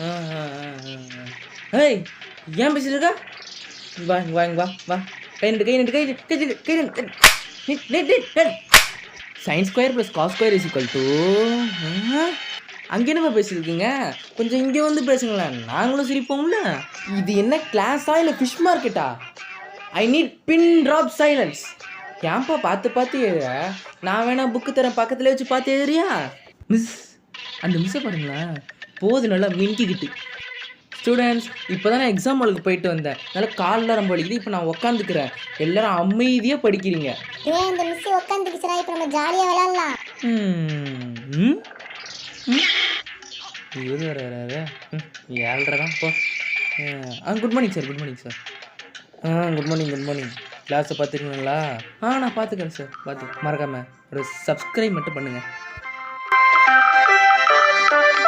ஆ, ஆ, ஆ, ஆ, ஆ. ஏய் ஏன் பேசிட்டு இருக்கா? வா இங்க வா இங்க வா வா. கை நீட்டு கை நீட்டு கை நீட்டு கை நீட்டு கை நீட்டு நீட் நீட் நீட் நீட். Sine square plus cos square is equal to அங்கே என்னப்பா பேசியிருக்கீங்க? கொஞ்சம் இங்கே வந்து பேசுங்களேன், நாங்களும் சிரிப்போம்ல. இது என்ன கிளாஸா இல்லை ஃபிஷ் மார்க்கெட்டா? I need bin drop silence. ஏன்பா பார்த்து பார்த்து எழுத? நான் வேணா புக்கு தரேன், பக்கத்துல வச்சு பார்த்து எழுதுறியா? மிஸ், அந்த மிஸ்ஸை பாருங்களேன், போது நல்லா மின்கிக்கிட்டு. ஸ்டூடெண்ட்ஸ், இப்போ தான் நான் எக்ஸாம் ஹாலுக்கு போயிட்டு வந்தேன், நல்லா காலில் ரொம்ப வலிக்குது. இப்போ நான் உக்காந்துக்கிறேன், எல்லாரும் அமைதியாக படிக்கிறீங்க. ஏன் இந்த மிஸ் உட்காந்துக்கிச்சுனா இப்போ நம்ம ஜாலியாக விளையாடலாம். இது வேறு வேறு 7:30 தான் போ. Good morning sir, good morning sir. Good morning, good morning. கிளாஸை பார்த்துருக்கீங்களா? நான் பார்த்துக்கிறேன் சார், பார்த்து மறக்காமல் ஒரு சப்ஸ்கிரைப் மட்டும் பண்ணுங்கள்.